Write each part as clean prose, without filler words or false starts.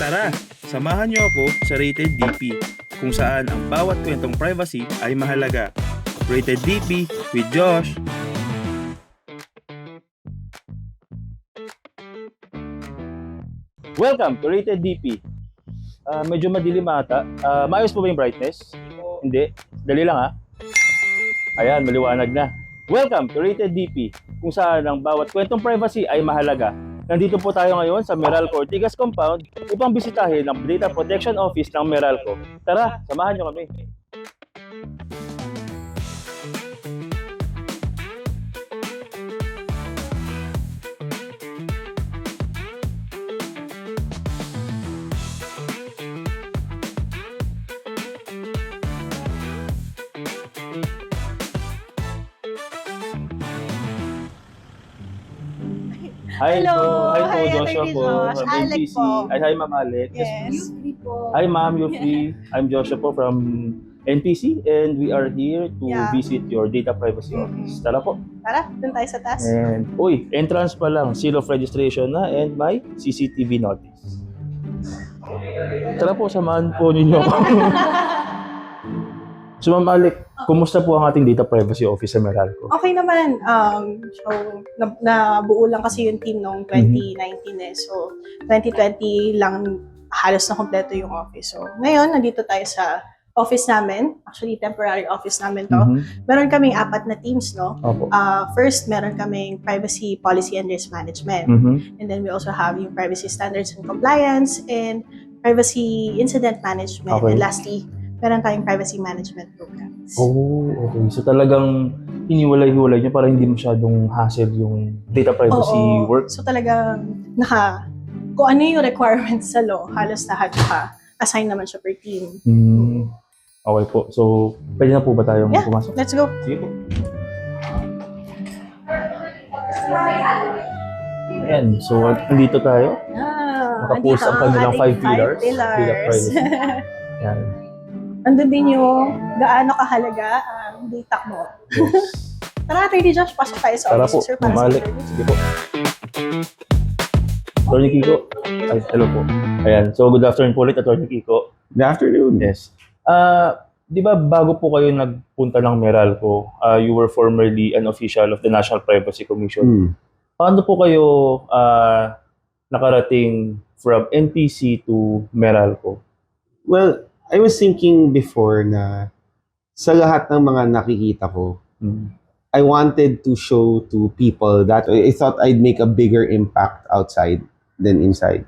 Tara, samahan niyo ako sa Rated DP, kung saan ang bawat kwentong privacy ay mahalaga. Rated DP with Josh. Welcome to Rated DP. Medyo madilim ata. Maayos po ba yung brightness? Hindi. Dali lang ha. Ayan, maliwanag na. Welcome to Rated DP, kung saan ang bawat kwentong privacy ay mahalaga. Nandito po tayo ngayon sa Meralco Ortigas Compound upang bisitahin ang Data Protection Office ng Meralco. Tara, samahan niyo kami. Hi Hello. po, Hi, Joshua Attorney po Josh. from Alec NPC. po. Hi, Ma'am Alec. Yes. Hi, Ma'am Yufi. I'm Joshua po from NPC and we are here to Yeah. visit your data privacy office. Tara po. Tara, dun tayo sa taas. And, entrance pa lang, seal of registration na and may CCTV notice. Tara po, samahan po ninyo ako. So, Ma'am Alec, kumusta po ang ating data privacy office sa Meralco? Okay naman. So, nabuo lang kasi yung team noong 2019 eh. So, 2020 lang halos na kompleto yung office. So, ngayon, nandito tayo sa office namin. Actually, temporary office namin to. Meron kaming 4 na teams, no? Opo. First, meron kaming privacy policy and risk management. And then we also have yung privacy standards and compliance and privacy incident management. Okay. And lastly, meron tayong privacy management programs. Oh, okay. So talagang hiniwalay-hiwalay nyo para hindi masyadong hassle yung data privacy Oo. work? So talagang kung ano yung requirements sa law, halos lahat assign naman siya per team. Okay po. So, pwede na po ba tayong Yeah. pumasok? Let's go. Sige po. Ayan. So, nandito tayo. Nakapost ang kanilang 5 pillars. Data privacy. Ayan. Andun din yung gaano kahalaga ang data mo. Yes. Tara, Attorney Josh, pasok tayo sa Tara po. office, sir, para sa Mamalik. interview. Sige po. Attorney Kiko. Ay, hello po. Ayan. So, good afternoon po ulit, Attorney Kiko. Good afternoon. Yes. Di ba bago po kayo nagpunta ng Meralco, you were formerly an official of the National Privacy Commission. Paano po kayo nakarating from NPC to Meralco? Well, I was thinking before na sa lahat ng mga nakikita ko, I wanted to show to people that I thought I'd make a bigger impact outside than inside.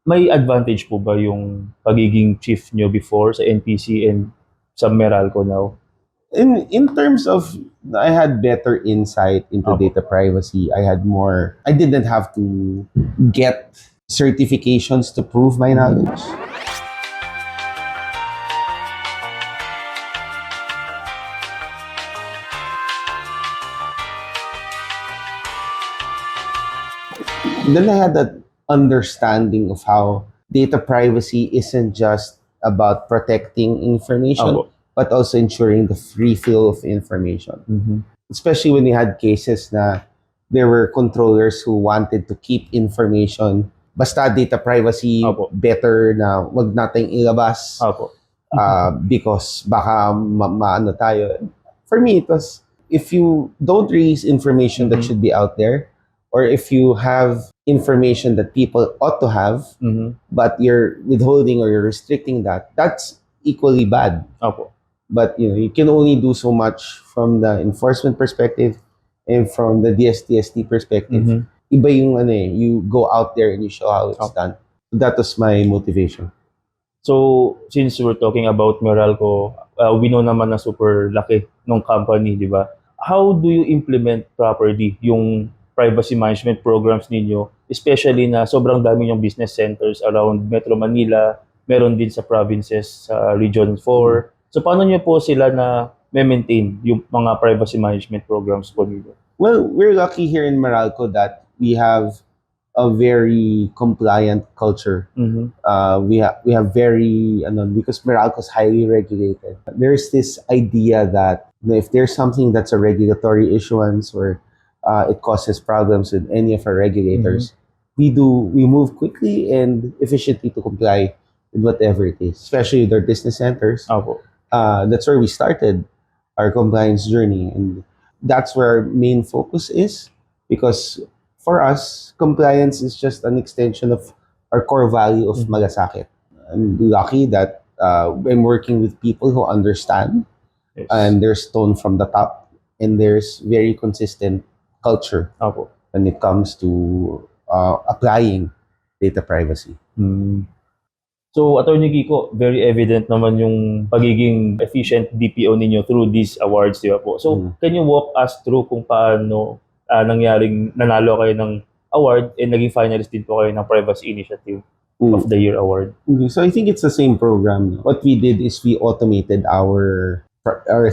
May advantage po ba yung pagiging chief nyo before sa NPC and sa Meralco now? In terms of, I had better insight into Opo. data privacy. I didn't have to get certifications to prove my knowledge. Then I had that understanding of how data privacy isn't just about protecting information, Opo. but also ensuring the free flow of information. Especially when we had cases na there were controllers who wanted to keep information, basta data privacy, Opo. better na wag nating ilabas Opo. because baka maano tayo. For me, it was, if you don't release information that should be out there, or if you have information that people ought to have, but you're withholding or you're restricting that, that's equally bad. Opo. But you can only do so much from the enforcement perspective and from the DSTST perspective. Iba yung you go out there and you show how it's done. So that was my motivation. So, since we're talking about Meralco, we know naman na super laki ng company, di ba? How do you implement properly yung privacy management programs ninyo, especially na sobrang dami yung business centers around Metro Manila, meron din sa provinces sa Region 4. So, paano nyo po sila na maintain yung mga privacy management programs po ninyo? Well, we're lucky here in Meralco that we have a very compliant culture. We have very, because Meralco is highly regulated. There's this idea that if there's something that's a regulatory issuance or it causes problems with any of our regulators, we move quickly and efficiently to comply with whatever it is, especially with our business centers. Opo. That's where we started our compliance journey, and that's where our main focus is, because for us, compliance is just an extension of our core value of Mhm. Malasakit. I'm lucky that I'm working with people who understand, Yes. and there's tone from the top, and there's very consistent culture Opo. when it comes to applying data privacy. Hmm. So, Attorney Kiko, very evident naman yung pagiging efficient DPO ninyo through these awards, di ba po? So, Mm. can you walk us through kung paano nangyaring nanalo kayo ng award and naging finalist din po kayo ng Privacy Initiative of the Year Award? Okay, so I think it's the same program. What we did is we automated our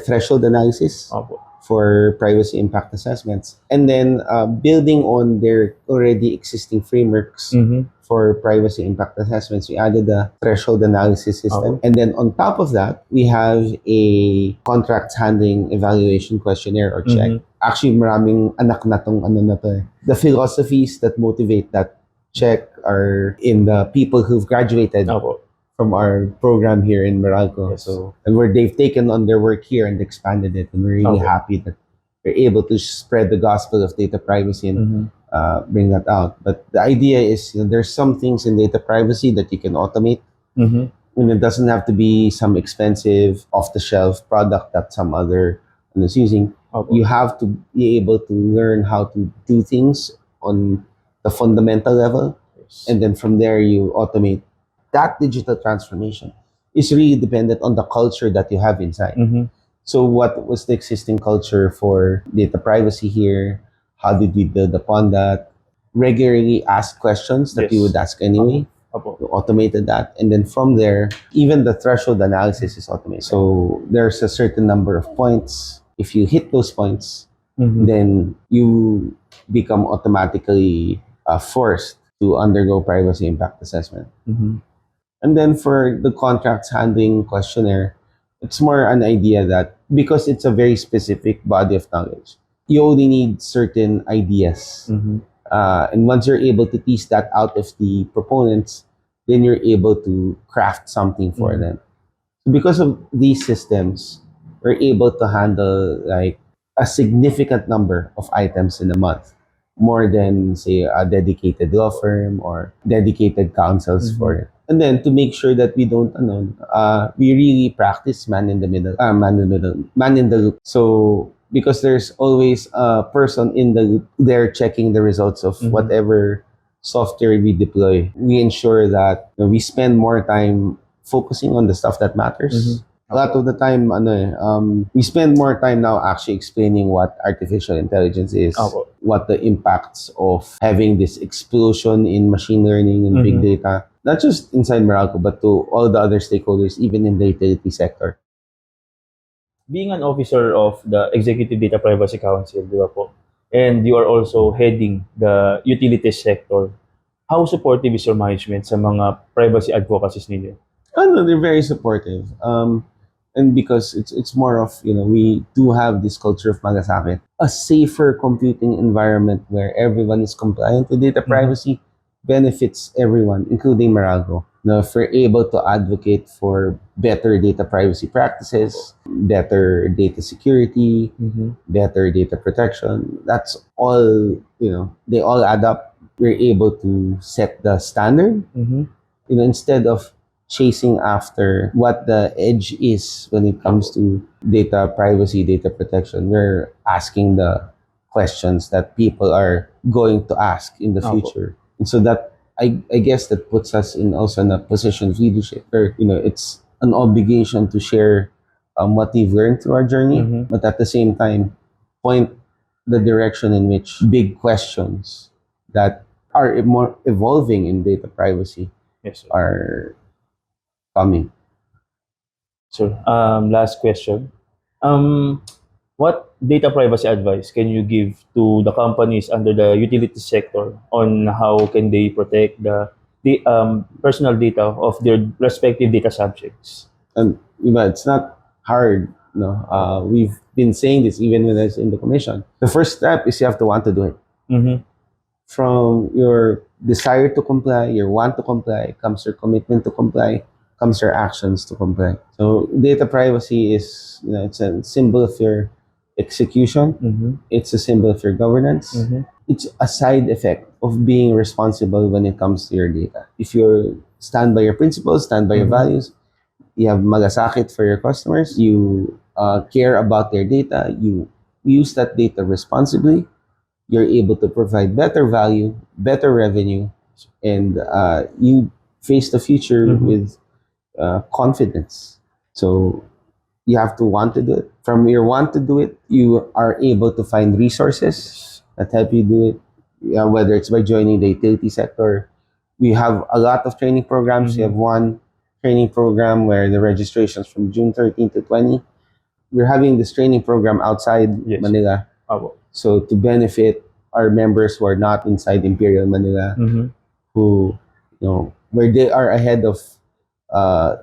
threshold analysis Opo. for privacy impact assessments, and then building on their already existing frameworks Mhm. for privacy impact assessments, we added the threshold analysis system. Okay. And then on top of that, we have a contracts handling evaluation questionnaire or check. Mhm. Actually, maraming anak na tong ano na to eh. The philosophies that motivate that check are in the people who've graduated Opo. from our program here in Meralco. Yes. So, and where they've taken on their work here and expanded it, and we're really Okay. happy that they're able to spread the gospel of data privacy and Mhm. bring that out. But the idea is, there's some things in data privacy that you can automate, Mhm. and it doesn't have to be some expensive off-the-shelf product that some other one is using. Opo. You have to be able to learn how to do things on the fundamental level, Yes. and then from there you automate. That digital transformation is really dependent on the culture that you have inside. Mhm. So what was the existing culture for data privacy here? How did we build upon that? Regularly ask questions that you Yes. would ask anyway. Opo. We automated that. And then from there, even the threshold analysis is automated. So there's a certain number of points. If you hit those points, Mhm. then you become automatically forced to undergo privacy impact assessment. Mhm. And then for the contracts handling questionnaire, it's more an idea that because it's a very specific body of knowledge, you only need certain ideas. Mhm. And once you're able to tease that out of the proponents, then you're able to craft something for Mhm. them. Because of these systems, we're able to handle like a significant number of items in a month, more than say a dedicated law firm or dedicated counsels Mhm. for it. And then to make sure that we don't, we really practice man in the middle, man in the loop. So because there's always a person in the loop there checking the results of Mhm. whatever software we deploy, we ensure that we spend more time focusing on the stuff that matters. Mhm. A lot of the time, we spend more time now actually explaining what artificial intelligence is, Opo. what the impacts of having this explosion in machine learning and big Mhm. data, not just inside Meralco, but to all the other stakeholders, even in the utility sector. Being an officer of the Executive Data Privacy Council, di ba po? And you are also heading the utilities sector. How supportive is your management sa mga privacy advocacies ninyo? No, they're very supportive. And because it's more of, we do have this culture of malasakit, a safer computing environment where everyone is compliant with data Mhm. privacy benefits everyone, including Meralco. If we're able to advocate for better data privacy practices, better data security, Mhm. better data protection, that's all, they all add up. We're able to set the standard, Mhm. instead of chasing after what the edge is when it comes to data privacy, data protection. We're asking the questions that people are going to ask in the Opo. future. And so that, I guess that puts us in also in a position of leadership where, it's an obligation to share what we've learned through our journey, Mhm. but at the same time, point the direction in which big questions that are more evolving in data privacy Yes, sir. are coming. Sir, last question. Um, what data privacy advice can you give to the companies under the utility sector on how can they protect the personal data of their respective data subjects? And it's not hard. No, we've been saying this even when I was in the commission. The first step is you have to want to do it. Mm-hmm. From your desire to comply, your want to comply, comes your commitment to comply, comes your actions to comply. So data privacy is, it's a symbol of your execution. Mhm. It's a symbol of your governance. Mhm. It's a side effect of being responsible when it comes to your data. If you stand by your principles, stand by your Mhm. values, you have malasakit for your customers, you care about their data, you use that data responsibly, you're able to provide better value, better revenue, and you face the future Mhm. with confidence. So you have to want to do it. From your want to do it, you are able to find resources that help you do it. Yeah, whether it's by joining the utility sector, we have a lot of training programs. We Mhm. have one training program where the registrations from June 13 to 20. We're having this training program outside Yes. Manila. Apo. So to benefit our members who are not inside Imperial Manila, Mhm. who, where they are ahead of uh,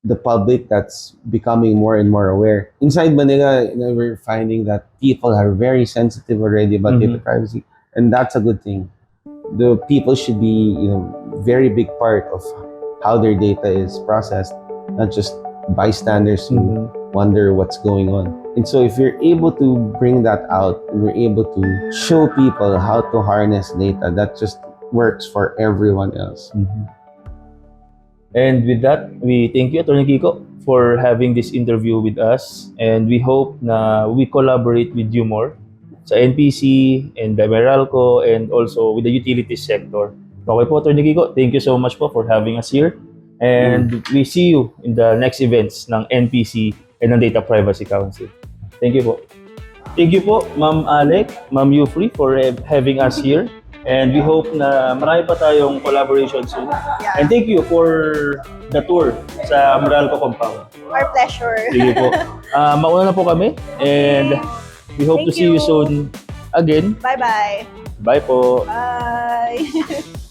the public that's becoming more and more aware. Inside Manila, we're finding that people are very sensitive already about data Mhm. privacy, and that's a good thing. The people should be, very big part of how their data is processed, not just bystanders who Mhm. wonder what's going on. And so if you're able to bring that out, and we're able to show people how to harness data, that just works for everyone else. Mhm. And with that, we thank you, Attorney Kiko, for having this interview with us. And we hope na we collaborate with you more sa NPC and the Meralco and also with the utility sector. Okay po, Attorney Kiko, thank you so much po for having us here. And we see you in the next events ng NPC and ng Data Privacy Council. Thank you po. Thank you po, Ma'am Alec, Ma'am Yufri, for having us here. And we hope na marami pa tayong collaboration soon. Yeah. And thank you for the tour sa Meralco compound. Our pleasure. Sige po. Mauna na po kami. And we hope to Thank see you you. soon again. Bye-bye. Bye po. Bye.